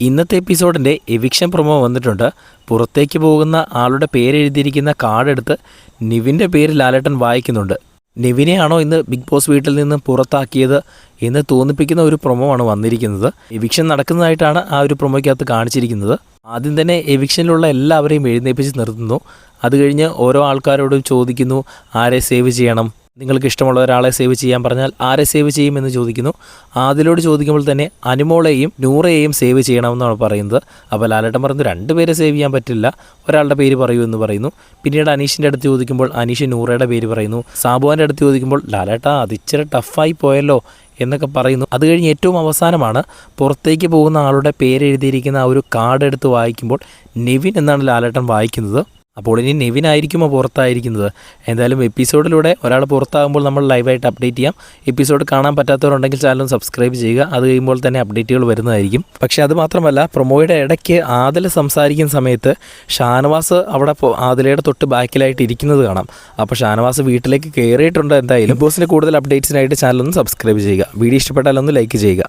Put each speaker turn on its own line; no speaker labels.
ഇന്നത്തെ എപ്പിസോഡിൻ്റെ eviction promo വന്നിട്ടുണ്ട്. പുറത്തേക്ക് പോകുന്ന ആളുടെ പേരെഴുതിയിരിക്കുന്ന കാർഡെടുത്ത് നിവിൻ്റെ പേര് ലാലേട്ടൻ വായിക്കുന്നുണ്ട്. നിവിനെയാണോ ഇന്ന് ബിഗ് ബോസ് വീട്ടിൽ നിന്ന് പുറത്താക്കിയത് എന്ന് തോന്നിപ്പിക്കുന്ന ഒരു പ്രൊമോ ആണ് വന്നിരിക്കുന്നത്. എവിക്ഷൻ നടക്കുന്നതായിട്ടാണ് ആ ഒരു പ്രൊമോയ്ക്കകത്ത് കാണിച്ചിരിക്കുന്നത്. ആദ്യം തന്നെ എവിക്ഷനിലുള്ള എല്ലാവരെയും എഴുന്നേൽപ്പിച്ച് നിർത്തുന്നു. അത് കഴിഞ്ഞ് ഓരോ ആൾക്കാരോടും ചോദിക്കുന്നു, ആരെ സേവ് ചെയ്യണം, നിങ്ങൾക്ക് ഇഷ്ടമുള്ള ഒരാളെ സേവ് ചെയ്യാൻ പറഞ്ഞാൽ ആരെ സേവ് ചെയ്യുമെന്ന് ചോദിക്കുന്നു. ആദിലോട് ചോദിക്കുമ്പോൾ തന്നെ അനുമോളെയും നൂറയെയും സേവ് ചെയ്യണമെന്നാണ് പറയുന്നത്. അപ്പോൾ ലാലേട്ടൻ പറയുന്നു 2 പേരെ സേവ് ചെയ്യാൻ പറ്റില്ല, ഒരാളുടെ പേര് പറയൂ എന്ന് പറയുന്നു. പിന്നീട് അനീഷിൻ്റെ അടുത്ത് ചോദിക്കുമ്പോൾ അനീഷ് നൂറയുടെ പേര് പറയുന്നു. സാബുവാൻ്റെ അടുത്ത് ചോദിക്കുമ്പോൾ ലാലേട്ടാ അത് ഇച്ചിരി ടഫായി പോയല്ലോ എന്നൊക്കെ പറയുന്നു. അത് കഴിഞ്ഞ് ഏറ്റവും അവസാനമാണ് പുറത്തേക്ക് പോകുന്ന ആളുടെ പേരെഴുതിയിരിക്കുന്ന ആ ഒരു കാർഡ് എടുത്ത് വായിക്കുമ്പോൾ നിവിൻ എന്നാണ് ലാലേട്ടൻ വായിക്കുന്നത്. അപ്പോൾ ഇനി നിവിനായിരിക്കുമോ പുറത്തായിരിക്കുന്നത്? എന്തായാലും എപ്പിസോഡിലൂടെ ഒരാൾ പുറത്താകുമ്പോൾ നമ്മൾ ലൈവായിട്ട് അപ്ഡേറ്റ് ചെയ്യാം. എപ്പിസോഡ് കാണാൻ പറ്റാത്തവരുണ്ടെങ്കിൽ ചാനൽ സബ്സ്ക്രൈബ് ചെയ്യുക. അത് കഴിയുമ്പോൾ തന്നെ അപ്ഡേറ്റുകൾ വരുന്നതായിരിക്കും. പക്ഷേ അത് മാത്രമല്ല, പ്രൊമോയുടെ ഇടയ്ക്ക് ആദില സംസാരിക്കുന്ന സമയത്ത് ഷാനവാസ് അവിടെ ആദിലയുടെ തൊട്ട് ബാക്കിലായിട്ട് ഇരിക്കുന്നത് കാണാം. അപ്പോൾ ഷാനവാസ് വീട്ടിലേക്ക് കയറിയിട്ടുണ്ട്. എന്തായാലും ബോസിൻ്റെ കൂടുതൽ അപ്ഡേറ്റ്സിനായിട്ട് ചാനലൊന്ന് സബ്സ്ക്രൈബ് ചെയ്യുക. വീഡിയോ ഇഷ്ടപ്പെട്ടാലൊന്ന് ലൈക്ക് ചെയ്യുക.